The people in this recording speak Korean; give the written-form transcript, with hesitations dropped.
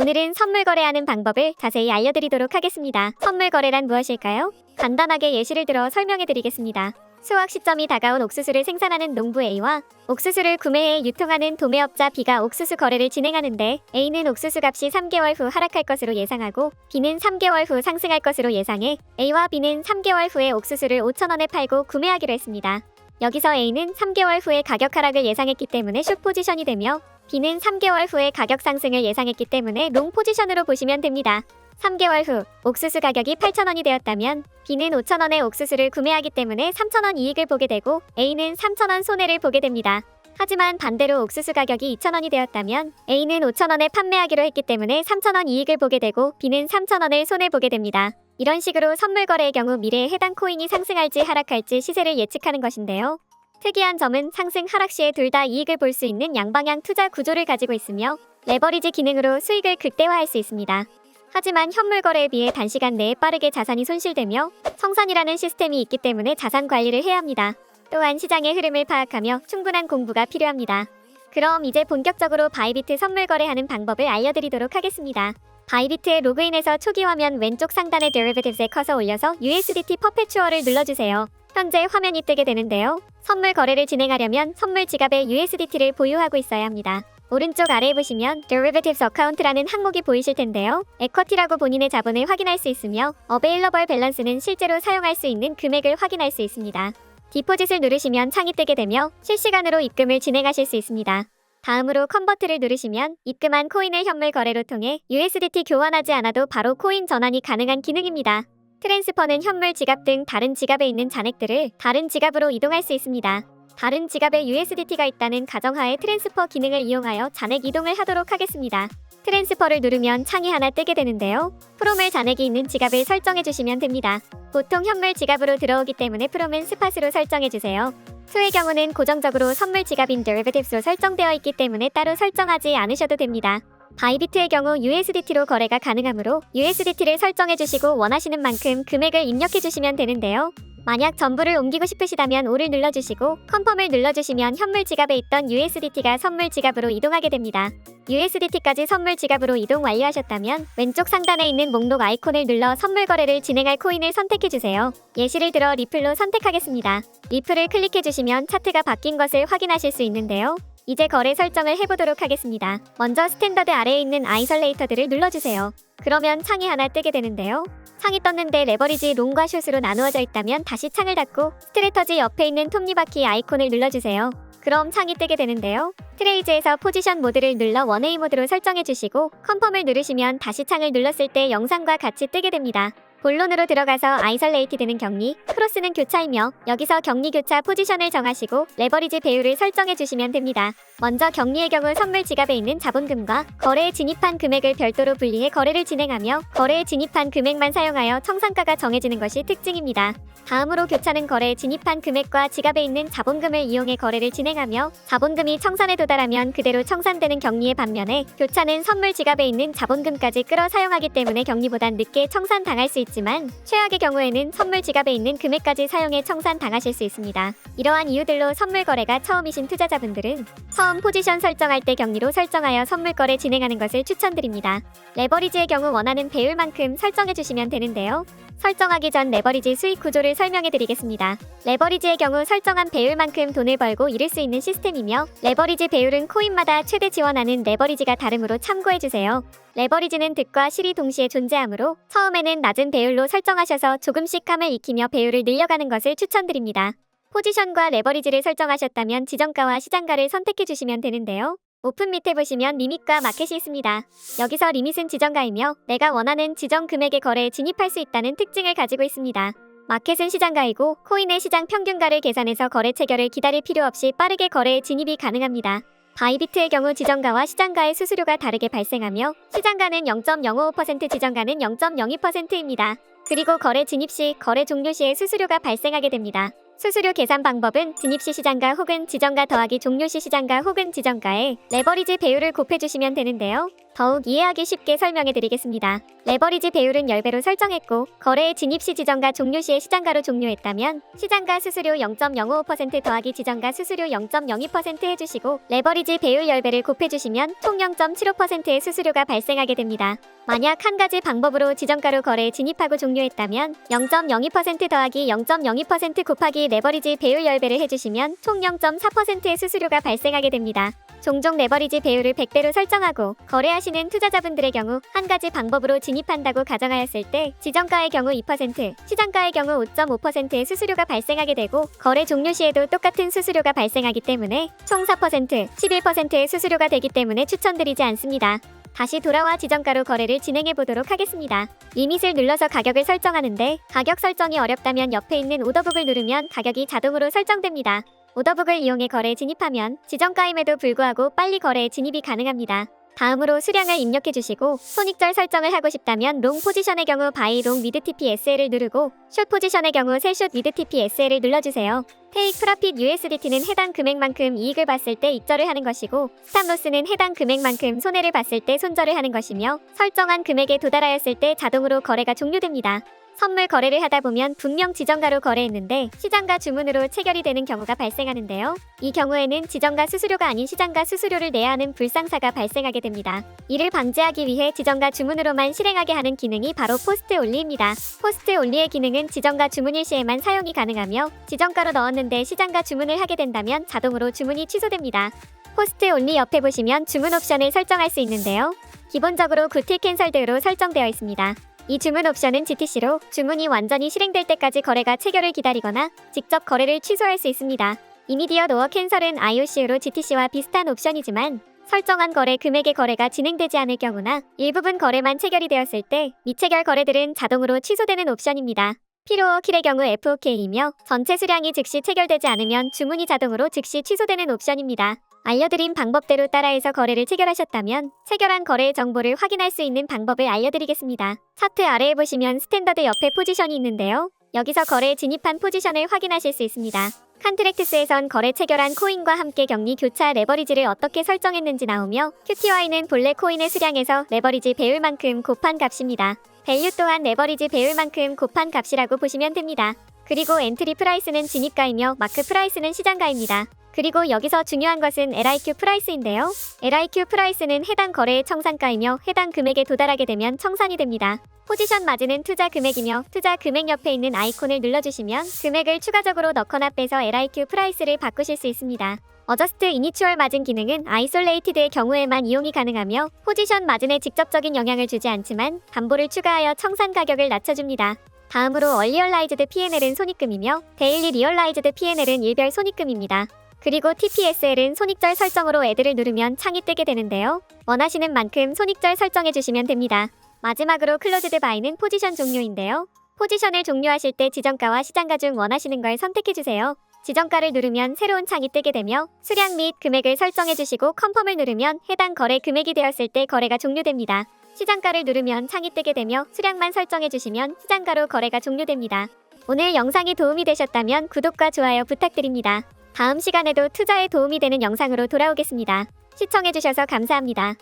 오늘은 선물 거래하는 방법을 자세히 알려드리도록 하겠습니다. 선물 거래란 무엇일까요? 간단하게 예시를 들어 설명해드리겠습니다. 수확 시점이 다가온 옥수수를 생산하는 농부 A와 옥수수를 구매해 유통하는 도매업자 B가 옥수수 거래를 진행하는데, A는 옥수수 값이 3개월 후 하락할 것으로 예상하고 B는 3개월 후 상승할 것으로 예상해 A와 B는 3개월 후에 옥수수를 5,000원에 팔고 구매하기로 했습니다. 여기서 A는 3개월 후에 가격 하락을 예상했기 때문에 숏 포지션이 되며, B는 3개월 후에 가격 상승을 예상했기 때문에 롱 포지션으로 보시면 됩니다. 3개월 후 옥수수 가격이 8,000원이 되었다면 B는 5,000원에 옥수수를 구매하기 때문에 3,000원 이익을 보게 되고, A는 3,000원 손해를 보게 됩니다. 하지만 반대로 옥수수 가격이 2,000원이 되었다면 A는 5,000원에 판매하기로 했기 때문에 3,000원 이익을 보게 되고, B는 3,000원을 손해보게 됩니다. 이런 식으로 선물 거래의 경우 미래에 해당 코인이 상승할지 하락할지 시세를 예측하는 것인데요. 특이한 점은 상승 하락 시에 둘 다 이익을 볼 수 있는 양방향 투자 구조를 가지고 있으며, 레버리지 기능으로 수익을 극대화할 수 있습니다. 하지만 현물 거래에 비해 단시간 내에 빠르게 자산이 손실되며 청산이라는 시스템이 있기 때문에 자산 관리를 해야 합니다. 또한 시장의 흐름을 파악하며 충분한 공부가 필요합니다. 그럼 이제 본격적으로 바이비트 선물 거래하는 방법을 알려드리도록 하겠습니다. 바이비트에 로그인해서 초기 화면 왼쪽 상단의 Derivatives에 커서 올려서 USDT 퍼페추얼을 눌러주세요. 현재 화면이 뜨게 되는데요. 선물 거래를 진행하려면 선물 지갑에 USDT를 보유하고 있어야 합니다. 오른쪽 아래에 보시면 Derivatives Account라는 항목이 보이실 텐데요. Equity라고 본인의 자본을 확인할 수 있으며 Available Balance는 실제로 사용할 수 있는 금액을 확인할 수 있습니다. 디포짓을 누르시면 창이 뜨게 되며 실시간으로 입금을 진행하실 수 있습니다. 다음으로 컨버트를 누르시면 입금한 코인을 현물 거래로 통해 USDT 교환하지 않아도 바로 코인 전환이 가능한 기능입니다. 트랜스퍼는 현물 지갑 등 다른 지갑에 있는 잔액들을 다른 지갑으로 이동할 수 있습니다. 다른 지갑에 USDT가 있다는 가정하에 트랜스퍼 기능을 이용하여 잔액 이동을 하도록 하겠습니다. 트랜스퍼를 누르면 창이 하나 뜨게 되는데요. 프롬을 잔액이 있는 지갑을 설정해 주시면 됩니다. 보통 현물 지갑으로 들어오기 때문에 프롬은 스팟으로 설정해 주세요. 투의 경우는 고정적으로 선물 지갑인 Derivatives로 설정되어 있기 때문에 따로 설정하지 않으셔도 됩니다. 바이비트의 경우 USDT로 거래가 가능하므로 USDT를 설정해 주시고 원하시는 만큼 금액을 입력해 주시면 되는데요. 만약 전부를 옮기고 싶으시다면 5를 눌러주시고 컨펌을 눌러주시면 현물 지갑에 있던 USDT가 선물 지갑으로 이동하게 됩니다. USDT까지 선물 지갑으로 이동 완료하셨다면 왼쪽 상단에 있는 목록 아이콘을 눌러 선물 거래를 진행할 코인을 선택해주세요. 예시를 들어 리플로 선택하겠습니다. 리플을 클릭해주시면 차트가 바뀐 것을 확인하실 수 있는데요. 이제 거래 설정을 해보도록 하겠습니다. 먼저 스탠더드 아래에 있는 아이솔레이터들을 눌러주세요. 그러면 창이 하나 뜨게 되는데요. 창이 떴는데 레버리지 롱과 숏으로 나누어져 있다면 다시 창을 닫고 스트래터지 옆에 있는 톱니바퀴 아이콘을 눌러주세요. 그럼 창이 뜨게 되는데요. 트레이즈에서 포지션 모드를 눌러 원웨이 모드로 설정해 주시고 컨펌을 누르시면 다시 창을 눌렀을 때 영상과 같이 뜨게 됩니다. 본론으로 들어가서 아이솔레이티드는 격리, 크로스는 교차이며 여기서 격리 교차 포지션을 정하시고 레버리지 배율을 설정해 주시면 됩니다. 먼저 격리의 경우 선물 지갑에 있는 자본금과 거래에 진입한 금액을 별도로 분리해 거래를 진행하며 거래에 진입한 금액만 사용하여 청산가가 정해지는 것이 특징입니다. 다음으로 교차는 거래에 진입한 금액과 지갑에 있는 자본금을 이용해 거래를 진행하며 자본금이 청산에 도달하면 그대로 청산되는 격리의 반면에 교차는 선물 지갑에 있는 자본금까지 끌어 사용하기 때문에 격리보단 늦게 청산당할 수 있지만 최악의 경우에는 선물 지갑에 있는 금액까지 사용해 청산당하실 수 있습니다. 이러한 이유들로 선물 거래가 처음이신 투자자분들은 처음 포지션 설정할 때 격리로 설정하여 선물 거래 진행하는 것을 추천드립니다. 레버리지의 경우 원하는 배율만큼 설정해 주시면 되는데요. 설정하기 전 레버리지 수익 구조를 설명해 드리겠습니다. 레버리지의 경우 설정한 배율만큼 돈을 벌고 잃을 수 있는 시스템이며 레버리지 배율은 코인마다 최대 지원하는 레버리지가 다르므로 참고해 주세요. 레버리지는 득과 실이 동시에 존재하므로 처음에는 낮은 배율로 설정하셔서 조금씩 감을 익히며 배율을 늘려가는 것을 추천드립니다. 포지션과 레버리지를 설정하셨다면 지정가와 시장가를 선택해 주시면 되는데요. 오픈 밑에 보시면 리밋과 마켓이 있습니다. 여기서 리밋은 지정가이며 내가 원하는 지정 금액의 거래에 진입할 수 있다는 특징을 가지고 있습니다. 마켓은 시장가이고 코인의 시장 평균가를 계산해서 거래 체결을 기다릴 필요 없이 빠르게 거래에 진입이 가능합니다. 바이비트의 경우 지정가와 시장가의 수수료가 다르게 발생하며 시장가는 0.055%, 지정가는 0.02%입니다. 그리고 거래 진입 시, 거래 종료 시에 수수료가 발생하게 됩니다. 수수료 계산 방법은 진입 시 시장가 혹은 지정가 더하기 종료 시 시장가 혹은 지정가에 레버리지 배율을 곱해주시면 되는데요. 더욱 이해하기 쉽게 설명해 드리겠습니다. 레버리지 배율은 10배로 설정했고 거래의 진입 시 지정가 종료 시에 시장가로 종료했다면 시장가 수수료 0.055% 더하기 지정가 수수료 0.02% 해주시고 레버리지 배율 10배를 곱해주시면 총 0.75%의 수수료가 발생하게 됩니다. 만약 한 가지 방법으로 지정가로 거래에 진입하고 종료했다면 0.02% 더하기 0.02% 곱하기 레버리지 배율 10배를 해주시면 총 0.4%의 수수료가 발생하게 됩니다. 종종 레버리지 배율을 100배로 설정하고 거래하시는 투자자분들의 경우 한 가지 방법으로 진입한다고 가정하였을 때 지정가의 경우 2%, 시장가의 경우 5.5%의 수수료가 발생하게 되고 거래 종료 시에도 똑같은 수수료가 발생하기 때문에 총 4%, 11%의 수수료가 되기 때문에 추천드리지 않습니다. 다시 돌아와 지정가로 거래를 진행해 보도록 하겠습니다. 리밋을 눌러서 가격을 설정하는데 가격 설정이 어렵다면 옆에 있는 오더북을 누르면 가격이 자동으로 설정됩니다. 오더북을 이용해 거래에 진입하면 지정가임에도 불구하고 빨리 거래에 진입이 가능합니다. 다음으로 수량을 입력해 주시고 손익절 설정을 하고 싶다면 롱 포지션의 경우 바이 롱 미드 TP SL을 누르고 숏 포지션의 경우 셀숏 미드 TP SL을 눌러주세요. 테이크 프로핏 USDT는 해당 금액만큼 이익을 봤을 때 입절을 하는 것이고 스탑로스는 해당 금액만큼 손해를 봤을 때 손절을 하는 것이며 설정한 금액에 도달하였을 때 자동으로 거래가 종료됩니다. 선물 거래를 하다 보면 분명 지정가로 거래했는데 시장가 주문으로 체결이 되는 경우가 발생하는데요. 이 경우에는 지정가 수수료가 아닌 시장가 수수료를 내야 하는 불상사가 발생하게 됩니다. 이를 방지하기 위해 지정가 주문으로만 실행하게 하는 기능이 바로 포스트 온리입니다. 포스트 온리의 기능은 지정가 주문일 시에만 사용이 가능하며 지정가로 넣었는데 시장가 주문을 하게 된다면 자동으로 주문이 취소됩니다. 포스트 온리 옆에 보시면 주문 옵션을 설정할 수 있는데요. 기본적으로 굿틸 캔설드로 설정되어 있습니다. 이 주문 옵션은 GTC로 주문이 완전히 실행될 때까지 거래가 체결을 기다리거나 직접 거래를 취소할 수 있습니다. 이미디엇 오어 캔설은 IOC로 GTC와 비슷한 옵션이지만 설정한 거래 금액의 거래가 진행되지 않을 경우나 일부분 거래만 체결이 되었을 때 미체결 거래들은 자동으로 취소되는 옵션입니다. 필요어 킬의 경우 FOK이며 전체 수량이 즉시 체결되지 않으면 주문이 자동으로 즉시 취소되는 옵션입니다. 알려드린 방법대로 따라해서 거래를 체결하셨다면 체결한 거래의 정보를 확인할 수 있는 방법을 알려드리겠습니다. 차트 아래에 보시면 스탠더드 옆에 포지션이 있는데요. 여기서 거래에 진입한 포지션을 확인하실 수 있습니다. 칸트랙트스에선 거래 체결한 코인과 함께 격리 교차 레버리지를 어떻게 설정했는지 나오며 QTY는 본래 코인의 수량에서 레버리지 배율만큼 곱한 값입니다. 밸류 또한 레버리지 배율만큼 곱한 값이라고 보시면 됩니다. 그리고 엔트리 프라이스는 진입가이며 마크 프라이스는 시장가입니다. 그리고 여기서 중요한 것은 LIQ 프라이스인데요. LIQ 프라이스는 해당 거래의 청산가이며 해당 금액에 도달하게 되면 청산이 됩니다. 포지션 마진은 투자 금액이며 투자 금액 옆에 있는 아이콘을 눌러주시면 금액을 추가적으로 넣거나 빼서 LIQ 프라이스를 바꾸실 수 있습니다. 어저스트 이니추얼 마진 기능은 아이솔레이티드의 경우에만 이용이 가능하며 포지션 마진에 직접적인 영향을 주지 않지만 담보를 추가하여 청산 가격을 낮춰줍니다. 다음으로 얼리얼라이즈드 P&L은 손익금이며 데일리 리얼라이즈드 P&L은 일별 손익금입니다. 그리고 TPSL은 손익절 설정으로 애들을 누르면 창이 뜨게 되는데요. 원하시는 만큼 손익절 설정해주시면 됩니다. 마지막으로 클로즈드 바이는 포지션 종료인데요. 포지션을 종료하실 때 지정가와 시장가 중 원하시는 걸 선택해주세요. 지정가를 누르면 새로운 창이 뜨게 되며 수량 및 금액을 설정해주시고 컨펌을 누르면 해당 거래 금액이 되었을 때 거래가 종료됩니다. 시장가를 누르면 창이 뜨게 되며 수량만 설정해주시면 시장가로 거래가 종료됩니다. 오늘 영상이 도움이 되셨다면 구독과 좋아요 부탁드립니다. 다음 시간에도 투자에 도움이 되는 영상으로 돌아오겠습니다. 시청해주셔서 감사합니다.